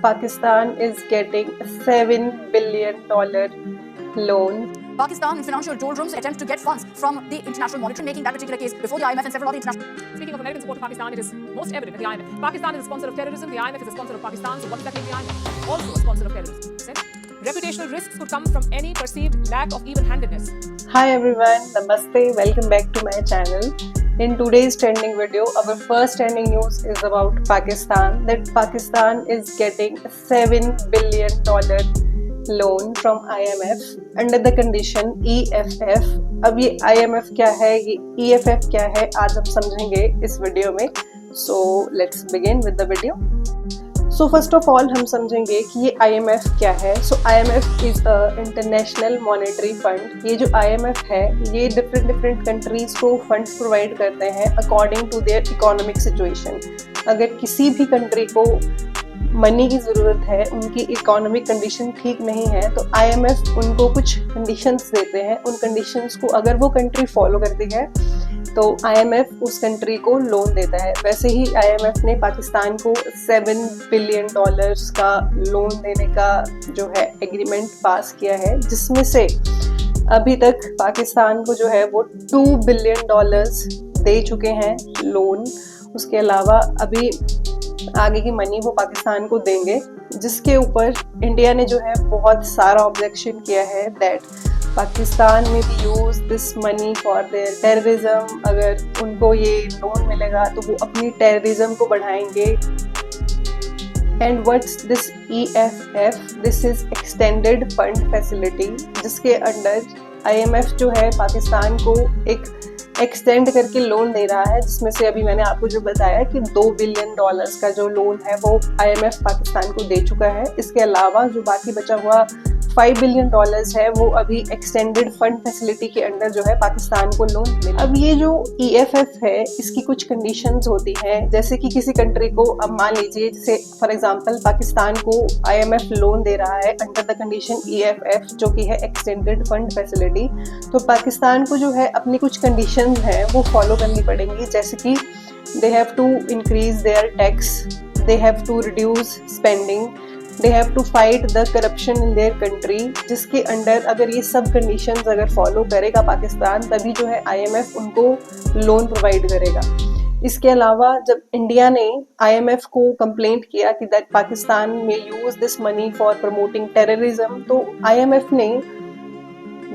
Pakistan is getting $7 billion loan. Pakistan financial doldrums attempt to get funds from the International Monetary, making that particular case before the IMF and several other international. Speaking of American support to Pakistan, it is most evident that the IMF. Pakistan is a sponsor of terrorism. The IMF is a sponsor of Pakistan. So what does that make the IMF? Also a sponsor of terrorism. Reputational risks could come from any perceived lack of even-handedness. Hi everyone, Namaste. Welcome back to my channel. In today's trending video, our first trending news is about Pakistan. That Pakistan is getting a $7 billion loan from IMF under the condition EFF. अब ये IMF क्या है, ये EFF क्या है, आज हम समझेंगे इस वीडियो में. So let's begin with the video. So first of all हम समझेंगे कि ये IMF क्या है. So IMF is a international monetary fund. ये जो IMF है ये different countries को funds provide करते हैं according to their economic situation. अगर किसी भी country को मनी की ज़रूरत है, उनकी इकोनॉमिक कंडीशन ठीक नहीं है, तो IMF उनको कुछ कंडीशंस देते हैं. उन कंडीशंस को अगर वो कंट्री फॉलो करती है तो IMF उस कंट्री को लोन देता है. वैसे ही IMF ने पाकिस्तान को $7 बिलियन का लोन देने का जो है एग्रीमेंट पास किया है, जिसमें से अभी तक पाकिस्तान को जो है वो $2 बिलियन दे चुके हैं लोन. उसके अलावा अभी आगे की मनी वो पाकिस्तान को देंगे, जिसके ऊपर इंडिया ने जो है बहुत सारा ऑब्जेक्शन किया है दैट पाकिस्तान में भी use this money for their terrorism. अगर उनको ये लोन मिलेगा तो वो अपनी टेररिज्म को बढ़ाएंगे. And what's this EFF? This is extended fund facility, जिसके अंडर IMF जो है पाकिस्तान को एक एक्सटेंड करके लोन दे रहा है, जिसमें से अभी मैंने आपको जो बताया कि $2 बिलियन का जो लोन है वो IMF पाकिस्तान को दे चुका है. इसके अलावा जो बाकी बचा हुआ $5 बिलियन है वो अभी एक्सटेंडेड फंड फैसिलिटी के अंडर जो है पाकिस्तान को लोन मिले. अब ये जो EFF है इसकी कुछ कंडीशंस होती हैं, जैसे कि किसी कंट्री को, अब मान लीजिए जैसे फॉर एग्जांपल पाकिस्तान को IMF लोन दे रहा है अंडर द कंडीशन EFF जो कि है एक्सटेंडेड फंड फैसिलिटी, तो पाकिस्तान को जो है अपनी कुछ कंडीशंस हैं वो फॉलो करनी पड़ेंगी. जैसे कि they have to increase their tax, they have to reduce spending, they have to fight the corruption in their country, जिसके अंडर अगर ये सब कंडीशंस अगर फॉलो करेगा पाकिस्तान, तभी जो है IMF उनको लोन प्रोवाइड करेगा. इसके अलावा जब इंडिया ने IMF को कंप्लेंट किया कि दैट पाकिस्तान में use this money for promoting terrorism, तो IMF ने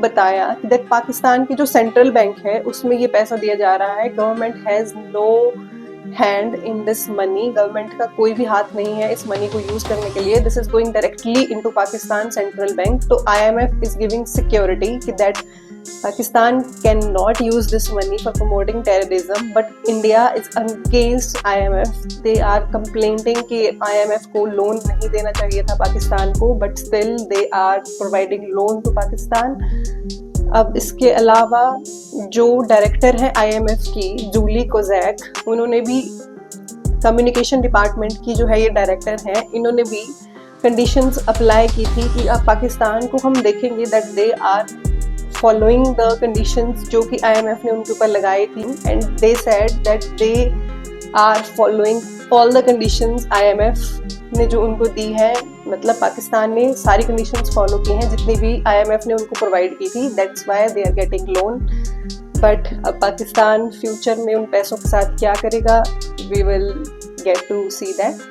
बताया कि दैट पाकिस्तान की जो सेंट्रल बैंक है उसमें ये पैसा दिया जा रहा है. Government has no hand in this money, government का कोई भी हाथ नहीं है इस मनी को यूज करने के लिए. This is going directly into Pakistan central bank. तो IMF इज गिविंग सिक्योरिटी कि that Pakistan can not use this money for promoting terrorism, but India is against IMF. They are complaining कि IMF को loan नहीं देना चाहिए था पाकिस्तान को, but still they are providing loan to Pakistan. अब इसके अलावा जो डायरेक्टर है IMF की, जूली कोजैक, उन्होंने भी, कम्युनिकेशन डिपार्टमेंट की जो है ये डायरेक्टर हैं, इन्होंने भी कंडीशंस अप्लाई की थी कि अब पाकिस्तान को हम देखेंगे that they are following the conditions जो कि IMF ने उनके ऊपर लगाई थी. And they said that they are following all the conditions IMF ने जो उनको दी है. मतलब पाकिस्तान ने सारी कंडीशंस फॉलो की हैं जितनी भी IMF ने उनको प्रोवाइड की थी. That's why they are getting loan. But अब पाकिस्तान फ्यूचर में उन पैसों के साथ क्या करेगा, we will get to see that.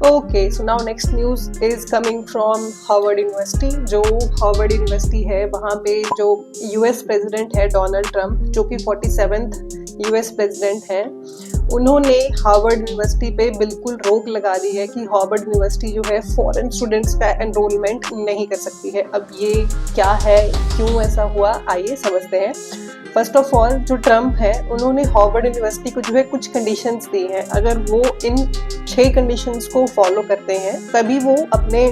Okay, so now next news is coming from Harvard University. जो हार्वर्ड यूनिवर्सिटी है वहाँ पे जो US प्रेसिडेंट है डोनाल्ड ट्रंप, जो कि 47th US प्रेसिडेंट हैं, उन्होंने हार्वर्ड यूनिवर्सिटी पे बिल्कुल रोक लगा दी है कि हार्वर्ड यूनिवर्सिटी जो है फॉरेन स्टूडेंट्स का एनरोलमेंट नहीं कर सकती है. अब ये क्या है, क्यों ऐसा हुआ, आइए समझते हैं. फर्स्ट ऑफ ऑल जो ट्रम्प है उन्होंने हार्वर्ड यूनिवर्सिटी को जो है कुछ कंडीशंस दी हैं. अगर वो इन 6 कंडीशंस को फॉलो करते हैं तभी वो अपने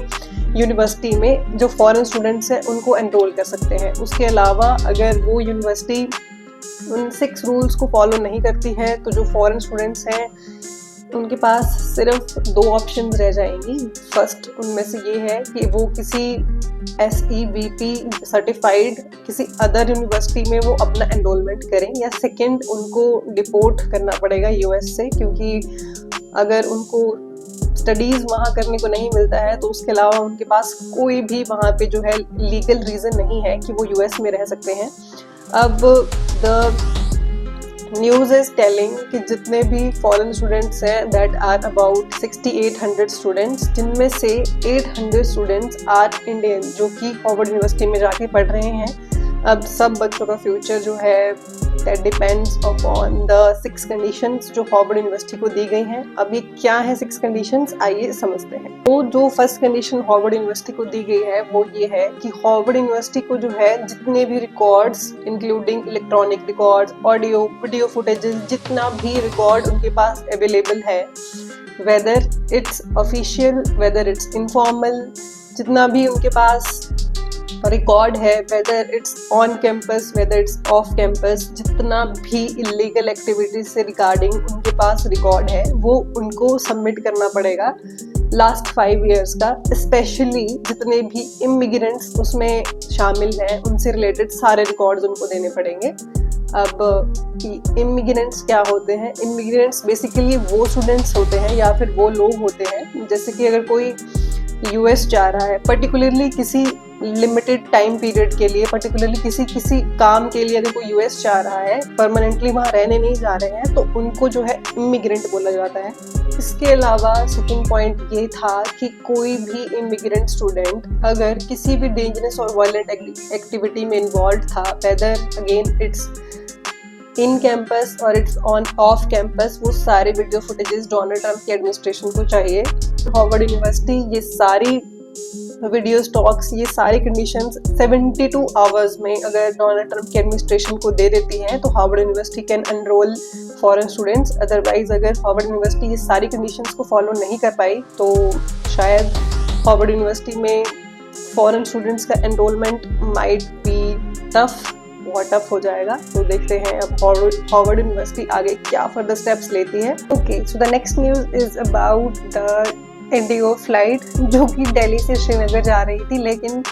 यूनिवर्सिटी में जो फॉरेन स्टूडेंट्स हैं उनको एनरोल कर सकते हैं. उसके अलावा अगर वो यूनिवर्सिटी उन 6 रूल्स को फॉलो नहीं करती है तो जो फॉरेन स्टूडेंट्स हैं उनके पास सिर्फ 2 ऑप्शन रह जाएंगी. फर्स्ट उनमें से ये है कि वो किसी SEVP सर्टिफाइड किसी अदर यूनिवर्सिटी में वो अपना एनरोलमेंट करें, या सेकंड उनको डिपोर्ट करना पड़ेगा US से, क्योंकि अगर उनको स्टडीज़ वहाँ करने को नहीं मिलता है तो उसके अलावा उनके पास कोई भी वहाँ पे जो है लीगल रीज़न नहीं है कि वो यूएस में रह सकते हैं। अब द न्यूज़ इज टेलिंग कि जितने भी फॉरेन स्टूडेंट्स हैं दैट आर अबाउट 6800 स्टूडेंट्स, जिनमें से 800 स्टूडेंट्स आर इंडियन जो कि हार्वर्ड यूनिवर्सिटी में जाके पढ़ रहे हैं। अब सब बच्चों का फ्यूचर जो है that depends upon the 6 conditions जो हार्वर्ड यूनिवर्सिटी को दी गई हैं। अब ये क्या है 6 कंडीशंस, आइए समझते हैं। तो जो फर्स्ट कंडीशन हार्वर्ड यूनिवर्सिटी को दी गई है वो ये है कि हार्वर्ड यूनिवर्सिटी को जो है जितने भी records including electronic records, audio video footages, जितना भी रिकॉर्ड उनके पास अवेलेबल है, whether it's official whether it's informal, जितना भी उनके पास रिकॉर्ड है, whether it's on campus whether it's off campus, जितना भी इलीगल एक्टिविटीज से रिगार्डिंग उनके पास रिकॉर्ड है वो उनको सबमिट करना पड़ेगा लास्ट 5 इयर्स का। स्पेशली जितने भी इमिग्रेंट्स उसमें शामिल हैं उनसे रिलेटेड सारे रिकॉर्ड्स उनको देने पड़ेंगे। अब इमिग्रेंट्स क्या होते हैं? इमिग्रेंट्स बेसिकली वो स्टूडेंट्स होते हैं या फिर वो लोग होते हैं, जैसे कि अगर कोई यूएस जा रहा है पर्टिकुलरली किसी लिमिटेड टाइम पीरियड के लिए, पर्टिकुलरली किसी काम के लिए, अगर कोई यूएस जा रहा है परमानेंटली वहाँ रहने नहीं जा रहे हैं तो उनको जो है इमिग्रेंट बोला जाता है। इसके अलावा सेकंड पॉइंट ये था कि कोई भी इमिग्रेंट स्टूडेंट अगर किसी भी डेंजरस और वायलेंट एक्टिविटी में इन्वॉल्व था, whether again it's in campus और इट्स ऑन ऑफ कैंपस, वो सारे वीडियो फुटेजेस डोनाल्ड ट्रंप की एडमिनिस्ट्रेशन को चाहिए। हार्वर्ड यूनिवर्सिटी ये सारी वीडियो स्टॉक्स, ये सारी कंडीशंस 72 आवर्स में अगर डोनाल्ड ट्रंप की एडमिनिस्ट्रेशन को दे देती है तो Harvard university can enrol foreign students. Otherwise अगर हार्वर्ड यूनिवर्सिटी ये सारी कंडीशंस को फॉलो नहीं कर पाई तो शायद हार्वर्ड यूनिवर्सिटी में फॉरेन स्टूडेंट्स का एनरोलमेंट माइट बी टफ, बहुत टफ हो जाएगा। तो देखते हैं अब हार्वर्ड यूनिवर्सिटी आगे क्या फर्दर स्टेप्स लेती है। Okay, so the next news is about the Indigo flight जो कि दिल्ली से श्रीनगर जा रही थी, लेकिन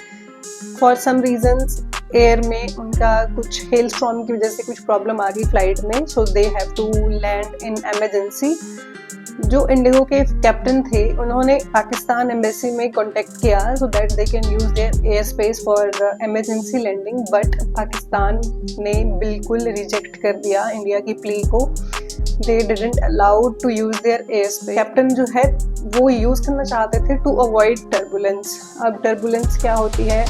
फॉर सम रीजंस एयर में उनका कुछ हेल स्टॉर्म की वजह से कुछ प्रॉब्लम आ गई फ्लाइट में, so they have to land in emergency. जो इंडिगो के कैप्टन थे उन्होंने पाकिस्तान एम्बेसी में कांटेक्ट किया so that they can use their air space for emergency landing, but Pakistan ने बिल्कुल रिजेक्ट कर दिया इंडिया की प्ली को। They didn't allowed to use their air space. Captain जो है वो यूज करना चाहते थे टू अवॉइड टर्बुलेंस। अब टर्बुलेंस क्या होती है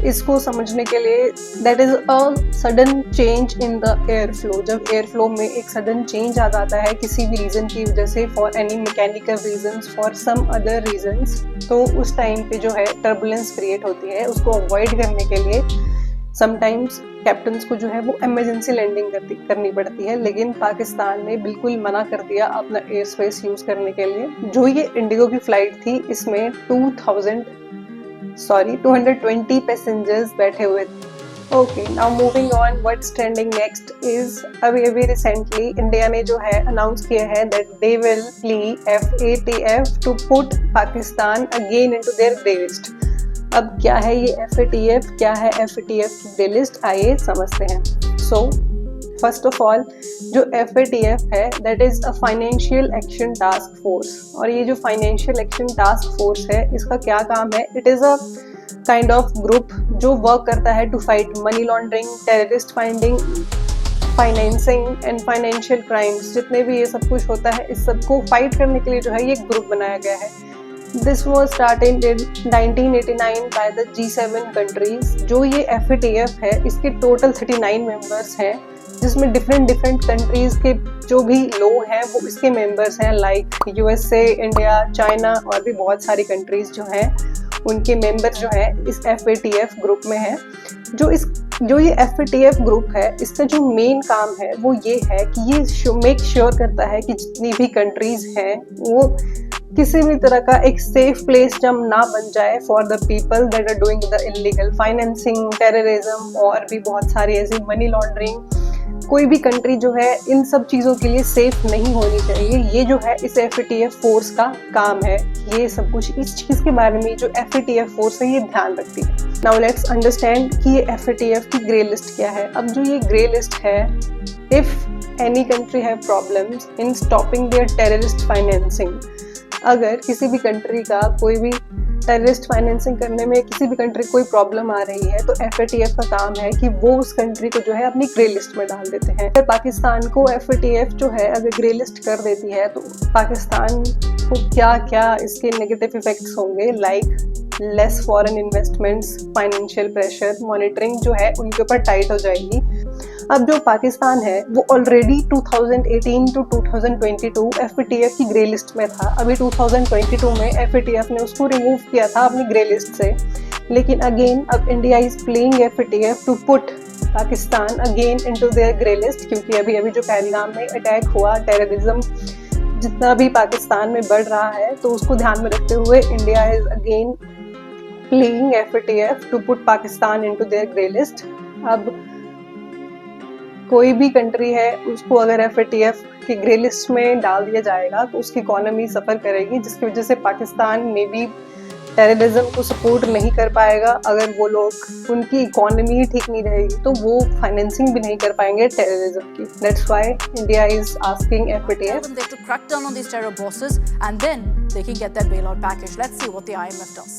इसको समझने के लिए, that is a sudden change in the air flow. जब एयर फ्लो में एक सडन चेंज आ जाता है किसी भी रीज़न की वजह से, for any mechanical reasons, for some other reasons, तो उस टाइम पे जो है टर्बुलेंस क्रिएट होती है। उसको अवॉइड करने के लिए समटाइम्स कैप्टन्स को जो है वो इमरजेंसी लैंडिंग करनी पड़ती है, लेकिन पाकिस्तान ने बिल्कुल मना कर दिया अपना एयर स्पेस यूज़ करने के लिए। जो ये इंडिगो की फ़्लाइट थी इसमें 220 पैसेंजर्स बैठे हुए थे। Okay, now moving on, what's trending next is अभी रिसेंटली इंडिया ने जो है अनाउंस किया है that they will plea FATF to put Pakistan again into their grey list. अब क्या है ये FATF, क्या है FATF की ग्रे लिस्ट, आइए समझते हैं। सो फर्स्ट ऑफ ऑल जो FATF है that is a financial action task force, और ये जो फाइनेंशियल एक्शन टास्क फोर्स है इसका क्या काम है, it is a kind of group जो वर्क करता है to fight money laundering, terrorist finding, financing and financial crimes. जितने भी ये सब कुछ होता है इस सबको फाइट करने के लिए जो है ये ग्रुप बनाया गया है। This was started in 1989 by the G7 countries। जो ये FATF है इसके टोटल 39 मेंबर्स हैं, जिसमें डिफरेंट कंट्रीज के जो भी लोग हैं वो इसके मेंबर्स हैं, लाइक USA, इंडिया, चाइना और भी बहुत सारी कंट्रीज जो हैं उनके मेंबर जो है इस FATF ग्रुप में है। जो ये FATF ग्रुप है इसका जो मेन काम है वो ये है कि ये मेक श्योर करता है कि जितनी भी कंट्रीज हैं वो किसी भी तरह का एक सेफ प्लेस जब ना बन जाए for the people that are doing the illegal financing, terrorism और भी बहुत सारी ऐसी मनी लॉन्ड्रिंग। कोई भी कंट्री जो है इन सब चीज़ों के लिए सेफ नहीं होनी चाहिए। ये जो है इस FATF फोर्स का काम है। ये सब कुछ इस चीज़ के बारे में जो FATF फोर्स है ये ध्यान रखती है। नाउ लेट्स अंडरस्टैंड कि ये FATF की ग्रे लिस्ट क्या है। अब जो ये ग्रे लिस्ट है, if any country have problems in stopping their terrorist financing, अगर किसी भी कंट्री का कोई भी टेररिस्ट फाइनेंसिंग करने में किसी भी कंट्री कोई प्रॉब्लम आ रही है तो FATF का काम है कि वो उस कंट्री को जो है अपनी ग्रे लिस्ट में डाल देते हैं। अगर पाकिस्तान को FATF जो है अगर ग्रे लिस्ट कर देती है तो पाकिस्तान को क्या क्या इसके नेगेटिव इफेक्ट्स होंगे, like less foreign investments, financial pressure, monitoring जो है उनके ऊपर टाइट हो जाएगी। अब जो पाकिस्तान है वो ऑलरेडी 2018 टू 2022 FATF की ग्रे लिस्ट में था। अभी 2022 में FATF ने उसको रिमूव किया था अपनी ग्रे लिस्ट से, लेकिन अगेन अब India is playing FATF to put Pakistan again into their grey list, क्योंकि अभी जो पहलगाम में अटैक हुआ, टेररिज्म जितना भी पाकिस्तान में बढ़ रहा है, तो उसको ध्यान में रखते हुए India is again playing FATF to put Pakistan into their grey list. अब कोई भी कंट्री है उसको अगर FATF की ग्रे लिस्ट में डाल दिया जाएगा तो उसकी इकोनॉमी सफ़र करेगी, जिसकी वजह से पाकिस्तान में भी टेररिज्म को सपोर्ट नहीं कर पाएगा। अगर वो लोग, उनकी इकोनॉमी ठीक नहीं रहेगी तो वो फाइनेंसिंग भी नहीं कर पाएंगे टेररिज्म की। That's why India is asking FATF to crack down on these terror bosses and then they can get their bailout package. Let's see what the IMF does.